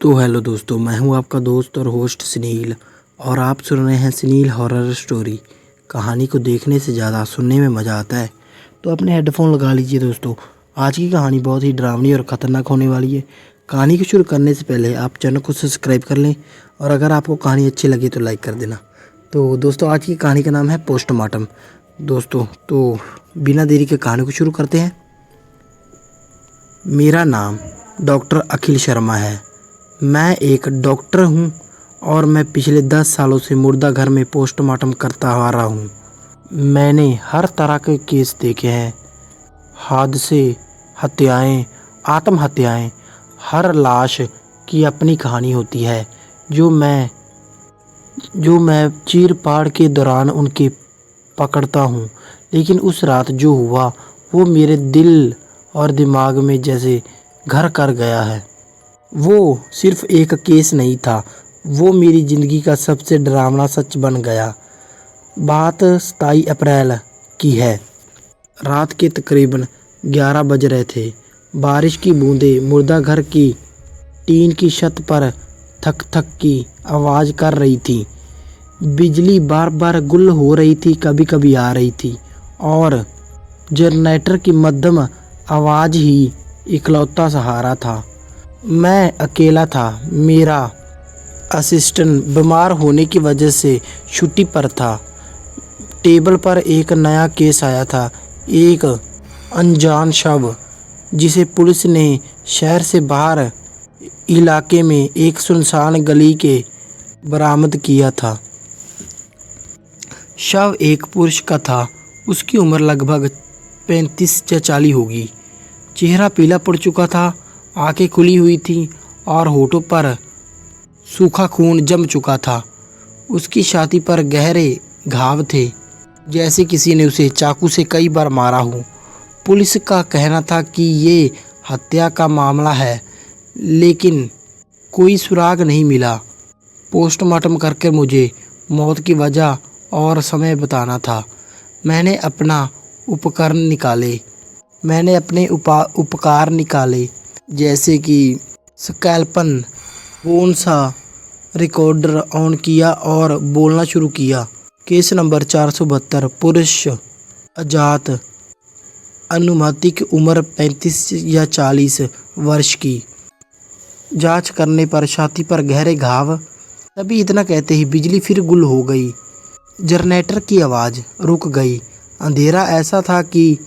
तो हेलो दोस्तों, मैं हूं आपका दोस्त और होस्ट सुनील। और आप सुन रहे हैं सुनील हॉरर स्टोरी। कहानी को देखने से ज़्यादा सुनने में मज़ा आता है, तो अपने हेडफोन लगा लीजिए दोस्तों। आज की कहानी बहुत ही डरावनी और ख़तरनाक होने वाली है। कहानी को शुरू करने से पहले आप चैनल को सब्सक्राइब कर लें, और अगर आपको कहानी अच्छी लगी तो लाइक कर देना। तो दोस्तों, आज की कहानी का नाम है पोस्टमार्टम। दोस्तों, तो बिना देरी के कहानी को शुरू करते हैं। मेरा नाम डॉक्टर अखिल शर्मा है। मैं एक डॉक्टर हूँ और मैं पिछले 10 सालों से मुर्दा घर में पोस्टमार्टम करता आ रहा हूँ। मैंने हर तरह के केस देखे हैं, हादसे, हत्याएं, आत्महत्याएं। हर लाश की अपनी कहानी होती है जो मैं चीर-फाड़ के दौरान उनके पकड़ता हूँ। लेकिन उस रात जो हुआ वो मेरे दिल और दिमाग में जैसे घर कर गया है। वो सिर्फ एक केस नहीं था, वो मेरी ज़िंदगी का सबसे डरावना सच बन गया। बात 27 अप्रैल की है। रात के तकरीबन 11 बज रहे थे। बारिश की बूंदें मुर्दा घर की टीन की छत पर थक थक की आवाज़ कर रही थी। बिजली बार बार गुल हो रही थी, कभी कभी आ रही थी, और जनरेटर की मध्यम आवाज़ ही इकलौता सहारा था। मैं अकेला था। मेरा असिस्टेंट बीमार होने की वजह से छुट्टी पर था। टेबल पर एक नया केस आया था, एक अनजान शव जिसे पुलिस ने शहर से बाहर इलाके में एक सुनसान गली के बरामद किया था। शव एक पुरुष का था। उसकी उम्र लगभग 35 या 40 होगी। चेहरा पीला पड़ चुका था, आंखें खुली हुई थीं और होठों पर सूखा खून जम चुका था। उसकी छाती पर गहरे घाव थे, जैसे किसी ने उसे चाकू से कई बार मारा हो। पुलिस का कहना था कि ये हत्या का मामला है, लेकिन कोई सुराग नहीं मिला। पोस्टमार्टम करके मुझे मौत की वजह और समय बताना था। मैंने अपने उपकार निकाले, जैसे कि स्कैल्पल, बोनसा, रिकॉर्डर ऑन किया और बोलना शुरू किया। केस नंबर 472, पुरुष, अजात, अनुमानित उम्र 35 या 40 वर्ष की। जांच करने पर छाती पर गहरे घाव। तभी इतना कहते ही बिजली फिर गुल हो गई। जनरेटर की आवाज़ रुक गई। अंधेरा ऐसा था कि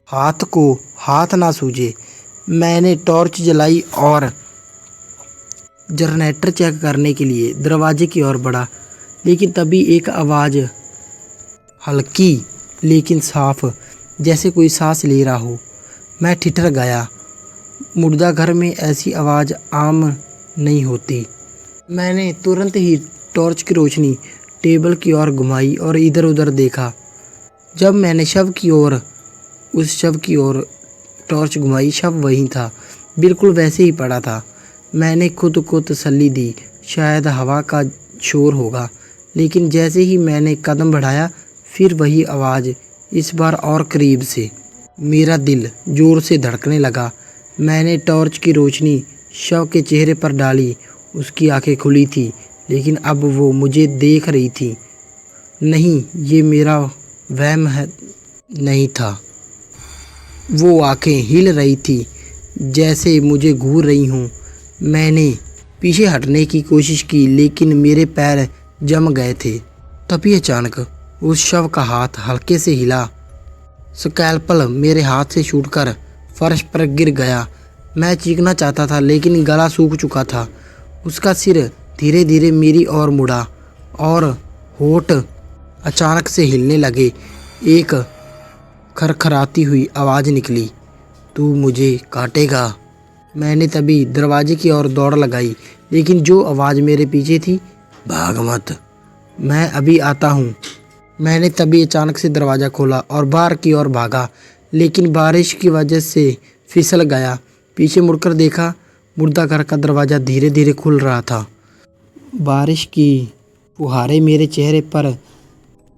हाथ को हाथ ना सूझे। मैंने टॉर्च जलाई और जनरेटर चेक करने के लिए दरवाजे की ओर बढ़ा, लेकिन तभी एक आवाज़, हल्की लेकिन साफ, जैसे कोई सांस ले रहा हो। मैं ठिठर गया। मुर्दा घर में ऐसी आवाज़ आम नहीं होती। मैंने तुरंत ही टॉर्च की रोशनी टेबल की ओर घुमाई और इधर उधर देखा। जब मैंने उस शव की ओर टॉर्च घुमाई, शव वहीं था, बिल्कुल वैसे ही पड़ा था। मैंने खुद को तसल्ली दी, शायद हवा का शोर होगा। लेकिन जैसे ही मैंने कदम बढ़ाया, फिर वही आवाज़, इस बार और करीब से। मेरा दिल ज़ोर से धड़कने लगा। मैंने टॉर्च की रोशनी शव के चेहरे पर डाली। उसकी आंखें खुली थी, लेकिन अब वो मुझे देख रही थी। नहीं, ये मेरा वहम नहीं था। वो आंखें हिल रही थी, जैसे मुझे घूर रही हों। मैंने पीछे हटने की कोशिश की, लेकिन मेरे पैर जम गए थे। तभी अचानक उस शव का हाथ हल्के से हिला। स्कैल्पल मेरे हाथ से छूटकर फर्श पर गिर गया। मैं चीखना चाहता था, लेकिन गला सूख चुका था। उसका सिर धीरे धीरे मेरी ओर मुड़ा और होठ अचानक से हिलने लगे। एक खरखराती हुई आवाज़ निकली, तू मुझे काटेगा। मैंने तभी दरवाजे की ओर दौड़ लगाई, लेकिन जो आवाज़ मेरे पीछे थी, भाग मत, मैं अभी आता हूँ। मैंने तभी अचानक से दरवाज़ा खोला और बाहर की ओर भागा, लेकिन बारिश की वजह से फिसल गया। पीछे मुड़कर देखा, मुर्दा घर का दरवाज़ा धीरे धीरे खुल रहा था। बारिश की फुहारे मेरे चेहरे पर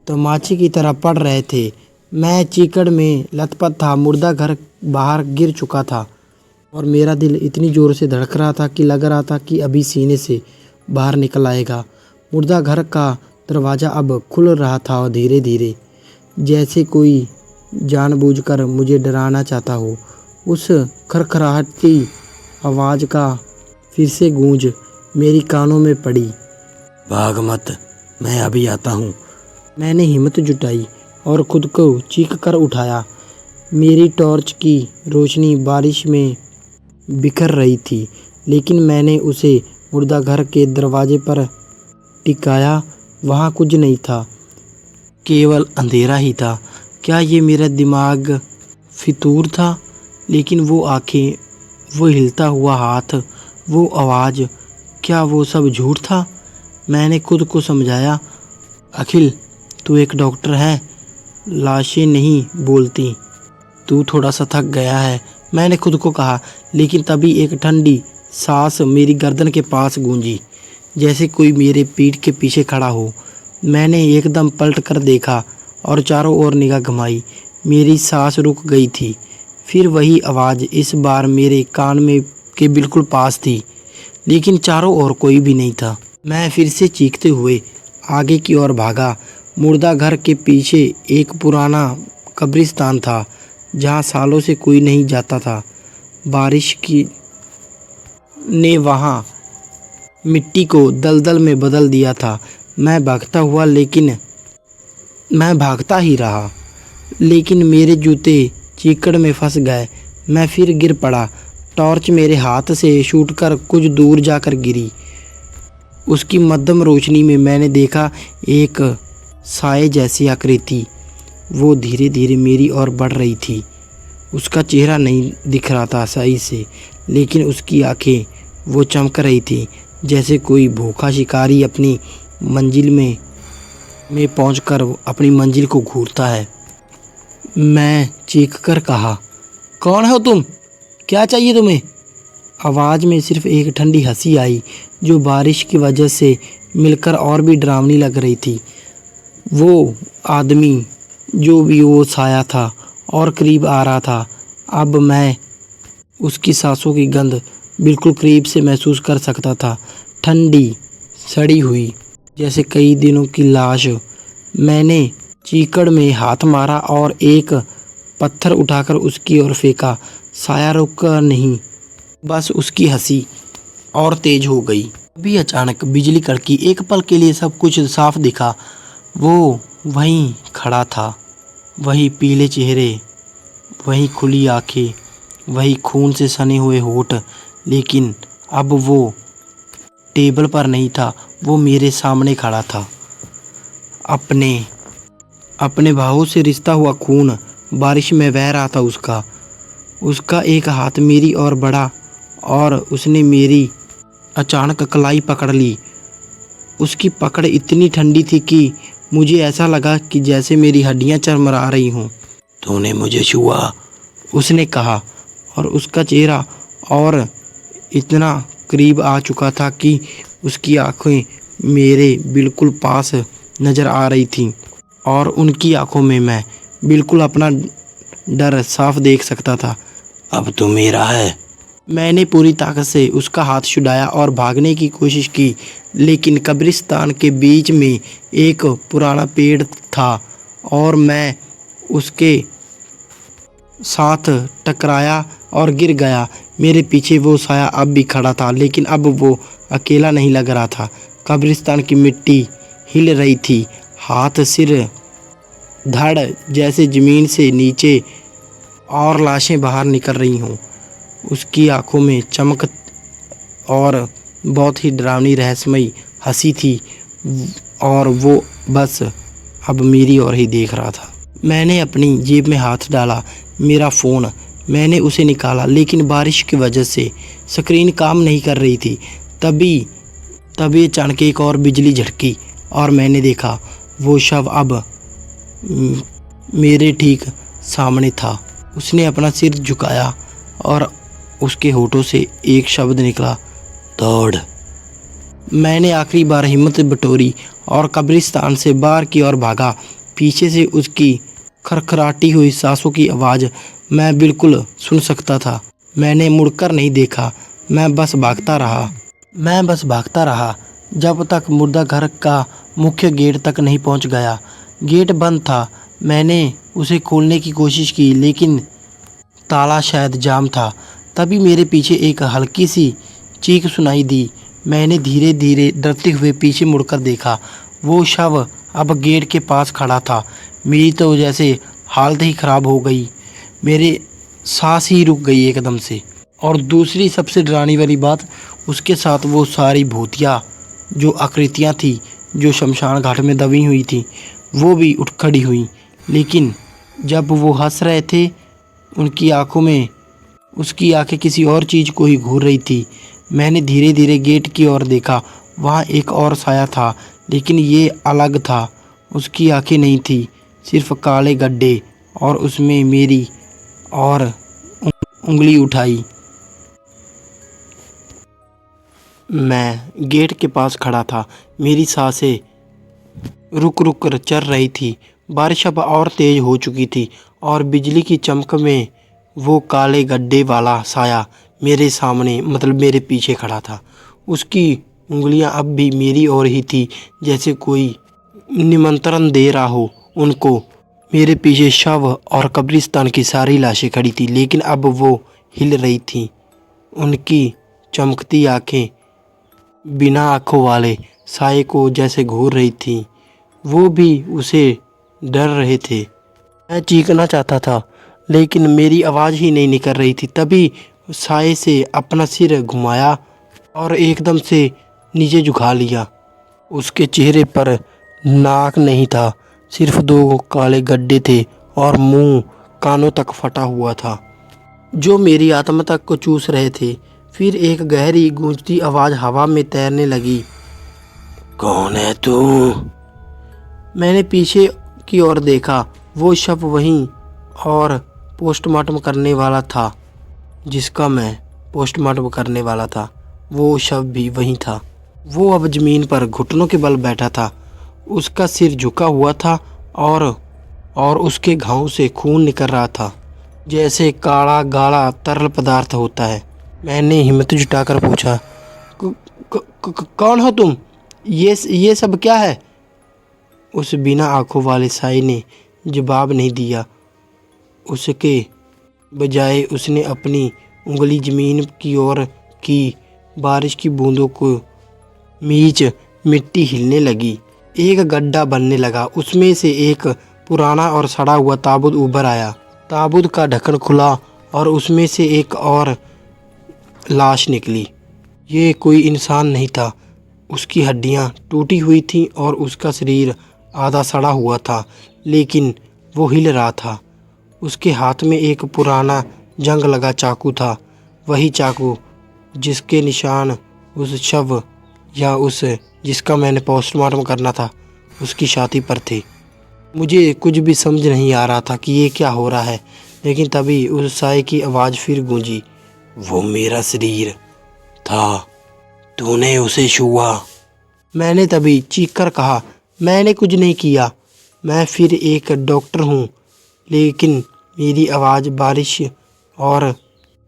तमाचे की तरह पड़ रहे थे। मैं चीकड़ में लथपथ था। मुर्दा घर बाहर गिर चुका था। और मेरा दिल इतनी ज़ोर से धड़क रहा था कि लग रहा था कि अभी सीने से बाहर निकल आएगा। मुर्दा घर का दरवाज़ा अब खुल रहा था और धीरे धीरे, जैसे कोई जानबूझकर मुझे डराना चाहता हो। उस खरखराहटी आवाज़ का फिर से गूंज मेरी कानों में पड़ी। भाग मत, मैं अभी आता हूँ। मैंने हिम्मत जुटाई और खुद को चीख कर उठाया। मेरी टॉर्च की रोशनी बारिश में बिखर रही थी, लेकिन मैंने उसे मुर्दा घर के दरवाजे पर टिकाया। वहाँ कुछ नहीं था, केवल अंधेरा ही था। क्या ये मेरा दिमाग फितूर था? लेकिन वो आंखें, वो हिलता हुआ हाथ, वो आवाज़, क्या वो सब झूठ था? मैंने खुद को समझाया, अखिल तू एक डॉक्टर है, लाशें नहीं बोलती। तू थोड़ा सा थक गया है, मैंने खुद को कहा। लेकिन तभी एक ठंडी सांस मेरी गर्दन के पास गूंजी, जैसे कोई मेरे पीठ के पीछे खड़ा हो। मैंने एकदम पलट कर देखा और चारों ओर निगाह घुमाई। मेरी सांस रुक गई थी। फिर वही आवाज़, इस बार मेरे कान में के बिल्कुल पास थी, लेकिन चारों ओर कोई भी नहीं था। मैं फिर से चीखते हुए आगे की ओर भागा। मुर्दा घर के पीछे एक पुराना कब्रिस्तान था, जहाँ सालों से कोई नहीं जाता था। बारिश की ने वहाँ मिट्टी को दलदल में बदल दिया था। मैं भागता ही रहा, लेकिन मेरे जूते चीकड़ में फंस गए। मैं फिर गिर पड़ा। टॉर्च मेरे हाथ से छूटकर कुछ दूर जाकर गिरी। उसकी मध्यम रोशनी में मैंने देखा एक साए जैसी आकृति। वो धीरे धीरे मेरी ओर बढ़ रही थी। उसका चेहरा नहीं दिख रहा था सही से, लेकिन उसकी आंखें वो चमक रही थी, जैसे कोई भूखा शिकारी अपनी मंजिल में पहुंचकर अपनी मंजिल को घूरता है। मैं चीख कर कहा, कौन हो तुम? क्या चाहिए तुम्हें? आवाज़ में सिर्फ एक ठंडी हंसी आई, जो बारिश की वजह से मिलकर और भी डरावनी लग रही थी। वो आदमी, जो भी वो साया था, और करीब आ रहा था। अब मैं उसकी सांसों की गंध बिल्कुल करीब से महसूस कर सकता था, ठंडी, सड़ी हुई, जैसे कई दिनों की लाश। मैंने चीकड़ में हाथ मारा और एक पत्थर उठाकर उसकी ओर फेंका। साया रुका नहीं, बस उसकी हंसी और तेज हो गई। अभी अचानक बिजली कड़की। एक पल के लिए सब कुछ साफ दिखा। वो वहीं खड़ा था, वही पीले चेहरे, वही खुली आंखें, वही खून से सने हुए होंठ। लेकिन अब वो टेबल पर नहीं था, वो मेरे सामने खड़ा था। अपने भावों से रिश्ता हुआ खून बारिश में बह रहा था उसका एक हाथ मेरी ओर बढ़ा और उसने मेरी अचानक कलाई पकड़ ली। उसकी पकड़ इतनी ठंडी थी कि मुझे ऐसा लगा कि जैसे मेरी हड्डियां चरमरा रही हों। तूने मुझे छुआ, उसने कहा, और उसका चेहरा और इतना करीब आ चुका था कि उसकी आंखें मेरे बिल्कुल पास नज़र आ रही थीं, और उनकी आंखों में मैं बिल्कुल अपना डर साफ देख सकता था। अब तू मेरा है। मैंने पूरी ताकत से उसका हाथ छुड़ाया और भागने की कोशिश की, लेकिन कब्रिस्तान के बीच में एक पुराना पेड़ था और मैं उसके साथ टकराया और गिर गया। मेरे पीछे वो साया अब भी खड़ा था, लेकिन अब वो अकेला नहीं लग रहा था। कब्रिस्तान की मिट्टी हिल रही थी, हाथ, सिर, धड़ जैसे ज़मीन से नीचे, और लाशें बाहर निकल रही हों। उसकी आंखों में चमक और बहुत ही डरावनी रहस्यमयी हंसी थी, और वो बस अब मेरी ओर ही देख रहा था। मैंने अपनी जेब में हाथ डाला। मेरा फ़ोन, मैंने उसे निकाला, लेकिन बारिश की वजह से स्क्रीन काम नहीं कर रही थी। तभी अचानक एक और बिजली झटकी और मैंने देखा वो शव अब मेरे ठीक सामने था। उसने अपना सिर झुकाया और उसके होठों से एक शब्द निकला, दौड़। मैंने आखिरी बार हिम्मत बटोरी और कब्रिस्तान से बाहर की ओर भागा। पीछे से उसकी खरखराती हुई सांसों की आवाज़ मैं बिल्कुल सुन सकता था। मैंने मुड़कर नहीं देखा। मैं बस भागता रहा जब तक मुर्दा घर का मुख्य गेट तक नहीं पहुंच गया। गेट बंद था। मैंने उसे खोलने की कोशिश की लेकिन ताला शायद जाम था। तभी मेरे पीछे एक हल्की सी चीख सुनाई दी। मैंने धीरे धीरे डरते हुए पीछे मुड़कर देखा। वो शव अब गेट के पास खड़ा था। मेरी तो जैसे हालत ही ख़राब हो गई। मेरे सांस ही रुक गई एकदम से। और दूसरी सबसे डराने वाली बात, उसके साथ वो सारी भूतिया जो आकृतियाँ थी जो शमशान घाट में दबी हुई थी, वो भी उठ खड़ी हुई। लेकिन जब वो हंस रहे थे, उनकी आंखों में उसकी आंखें किसी और चीज़ को ही घूर रही थी। मैंने धीरे धीरे गेट की ओर देखा। वहाँ एक और साया था, लेकिन ये अलग था। उसकी आंखें नहीं थी, सिर्फ काले गड्ढे। और उसमें मेरी और उंगली उठाई। मैं गेट के पास खड़ा था। मेरी सांसें रुक रुक कर चल रही थी। बारिश अब और तेज हो चुकी थी और बिजली की चमक में वो काले गड्ढे वाला साया मेरे सामने, मतलब मेरे पीछे खड़ा था। उसकी उंगलियां अब भी मेरी ओर ही थी, जैसे कोई निमंत्रण दे रहा हो उनको। मेरे पीछे शव और कब्रिस्तान की सारी लाशें खड़ी थी, लेकिन अब वो हिल रही थीं। उनकी चमकती आंखें बिना आँखों वाले साये को जैसे घूर रही थीं। वो भी उसे डर रहे थे। मैं चीखना चाहता था, लेकिन मेरी आवाज़ ही नहीं निकल रही थी। तभी साये से अपना सिर घुमाया और एकदम से नीचे झुका लिया। उसके चेहरे पर नाक नहीं था, सिर्फ 2 काले गड्ढे थे और मुंह कानों तक फटा हुआ था, जो मेरी आत्मा तक को चूस रहे थे। फिर एक गहरी गूंजती आवाज़ हवा में तैरने लगी। कौन है तू? मैंने पीछे की ओर देखा। वो शव वहीं और पोस्टमार्टम करने वाला था, जिसका मैं पोस्टमार्टम करने वाला था। वो शव भी वहीं था। वो अब ज़मीन पर घुटनों के बल बैठा था। उसका सिर झुका हुआ था और उसके घावों से खून निकल रहा था, जैसे काला गाढ़ा तरल पदार्थ होता है। मैंने हिम्मत जुटाकर पूछा, कौन हो तुम? ये सब क्या है? उस बिना आँखों वाले साये ने जवाब नहीं दिया। उसके बजाय उसने अपनी उंगली ज़मीन की ओर की। बारिश की बूंदों को मीच मिट्टी हिलने लगी। एक गड्ढा बनने लगा। उसमें से एक पुराना और सड़ा हुआ ताबूत उभर आया। ताबूत का ढक्कन खुला और उसमें से एक और लाश निकली। ये कोई इंसान नहीं था। उसकी हड्डियां टूटी हुई थीं और उसका शरीर आधा सड़ा हुआ था, लेकिन वो हिल रहा था। उसके हाथ में एक पुराना जंग लगा चाकू था, वही चाकू जिसके निशान उस शव या उस जिसका मैंने पोस्टमार्टम करना था उसकी छाती पर थे। मुझे कुछ भी समझ नहीं आ रहा था कि ये क्या हो रहा है, लेकिन तभी उस साये की आवाज़ फिर गूंजी। वो मेरा शरीर था, तूने उसे छुआ। मैंने तभी चीखकर कहा, मैंने कुछ नहीं किया, मैं फिर एक डॉक्टर हूँ। लेकिन मेरी आवाज़ बारिश और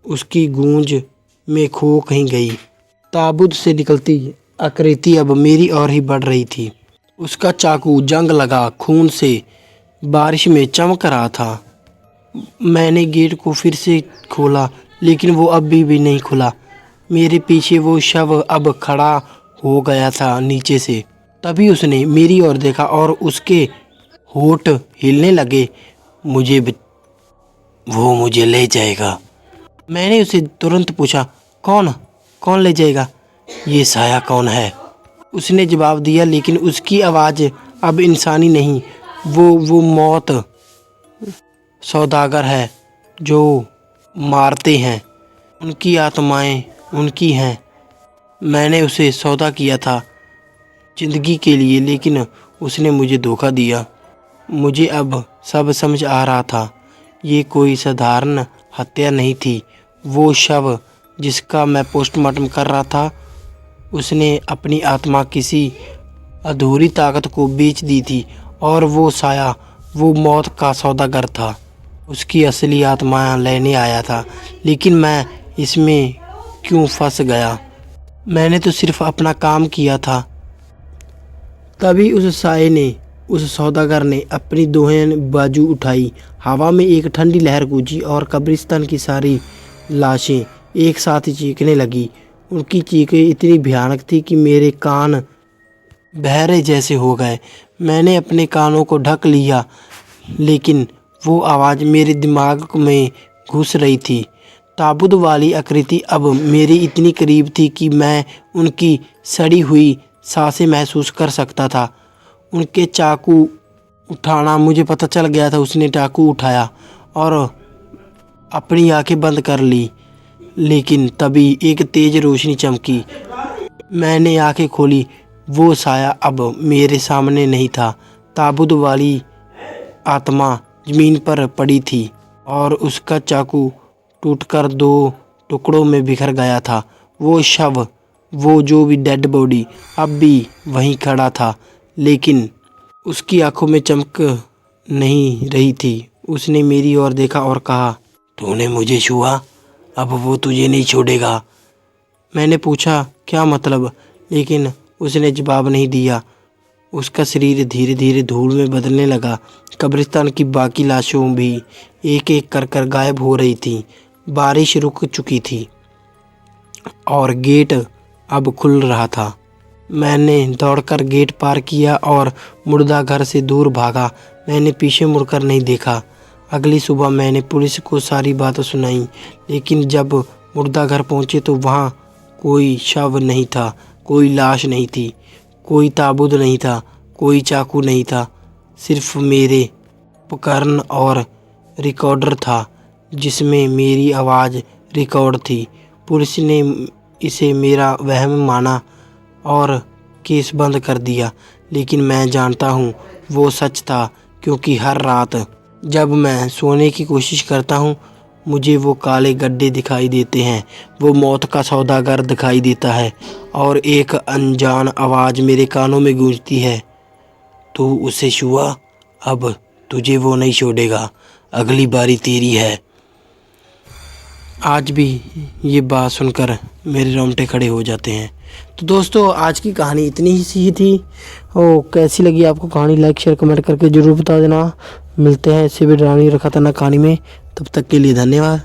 उसकी गूंज में खो कहीं गई। ताबूत से निकलती आकृति अब मेरी ओर ही बढ़ रही थी। उसका चाकू जंग लगा खून से बारिश में चमक रहा था। मैंने गेट को फिर से खोला, लेकिन वो अभी भी नहीं खुला। मेरे पीछे वो शव अब खड़ा हो गया था नीचे से। तभी उसने मेरी ओर देखा और उसके होठ हिलने लगे। वो मुझे ले जाएगा। मैंने उसे तुरंत पूछा, कौन ले जाएगा? ये साया कौन है? उसने जवाब दिया, लेकिन उसकी आवाज़ अब इंसानी नहीं। वो मौत सौदागर है जो मारते हैं। उनकी आत्माएं उनकी हैं। मैंने उसे सौदा किया था जिंदगी के लिए, लेकिन उसने मुझे धोखा दिया। मुझे अब सब समझ आ रहा था। ये कोई साधारण हत्या नहीं थी। वो शव जिसका मैं पोस्टमार्टम कर रहा था, उसने अपनी आत्मा किसी अधूरी ताकत को बेच दी थी, और वो साया वो मौत का सौदागर था। उसकी असली आत्मा लेने आया था, लेकिन मैं इसमें क्यों फंस गया? मैंने तो सिर्फ अपना काम किया था। तभी उस साये ने, उस सौदागर ने अपनी दोहें बाजू उठाई। हवा में एक ठंडी लहर गूंजी और कब्रिस्तान की सारी लाशें एक साथ चीखने लगी। उनकी चीखें इतनी भयानक थी कि मेरे कान बहरे जैसे हो गए। मैंने अपने कानों को ढक लिया, लेकिन वो आवाज़ मेरे दिमाग में घुस रही थी। ताबूत वाली आकृति अब मेरी इतनी करीब थी कि मैं उनकी सड़ी हुई सांसें महसूस कर सकता था। उनके चाकू उठाना मुझे पता चल गया था। उसने चाकू उठाया और अपनी आंखें बंद कर ली, लेकिन तभी एक तेज रोशनी चमकी। मैंने आंखें खोली। वो साया अब मेरे सामने नहीं था। ताबूत वाली आत्मा ज़मीन पर पड़ी थी और उसका चाकू टूटकर 2 टुकड़ों में बिखर गया था। वो शव, वो जो भी डेड बॉडी अब भी वहीं खड़ा था, लेकिन उसकी आंखों में चमक नहीं रही थी। उसने मेरी ओर देखा और कहा, तूने मुझे छुआ, अब वो तुझे नहीं छोड़ेगा। मैंने पूछा, क्या मतलब? लेकिन उसने जवाब नहीं दिया। उसका शरीर धीरे धीरे धूल में बदलने लगा। कब्रिस्तान की बाकी लाशों भी एक एक कर गायब हो रही थी। बारिश रुक चुकी थी और गेट अब खुल रहा था। मैंने दौड़कर गेट पार किया और मुर्दा घर से दूर भागा। मैंने पीछे मुड़कर नहीं देखा। अगली सुबह मैंने पुलिस को सारी बात सुनाई, लेकिन जब मुर्दा घर पहुंचे तो वहाँ कोई शव नहीं था, कोई लाश नहीं थी, कोई ताबूत नहीं था, कोई चाकू नहीं था। सिर्फ मेरे उपकरण और रिकॉर्डर था, जिसमें मेरी आवाज़ रिकॉर्ड थी। पुलिस ने इसे मेरा वहम माना और केस बंद कर दिया, लेकिन मैं जानता हूँ वो सच था, क्योंकि हर रात जब मैं सोने की कोशिश करता हूँ मुझे वो काले गड्ढे दिखाई देते हैं। वो मौत का सौदागर दिखाई देता है और एक अनजान आवाज़ मेरे कानों में गूंजती है, तू उसे छुआ, अब तुझे वो नहीं छोड़ेगा, अगली बारी तेरी है। आज भी ये बात सुनकर मेरे रोंगटे खड़े हो जाते हैं। तो दोस्तों, आज की कहानी इतनी ही सी थी। और कैसी लगी आपको कहानी? लाइक शेयर कमेंट करके ज़रूर बता देना। मिलते हैं इससे भी डरावनी और खतरनाक कहानी में। तब तक के लिए धन्यवाद।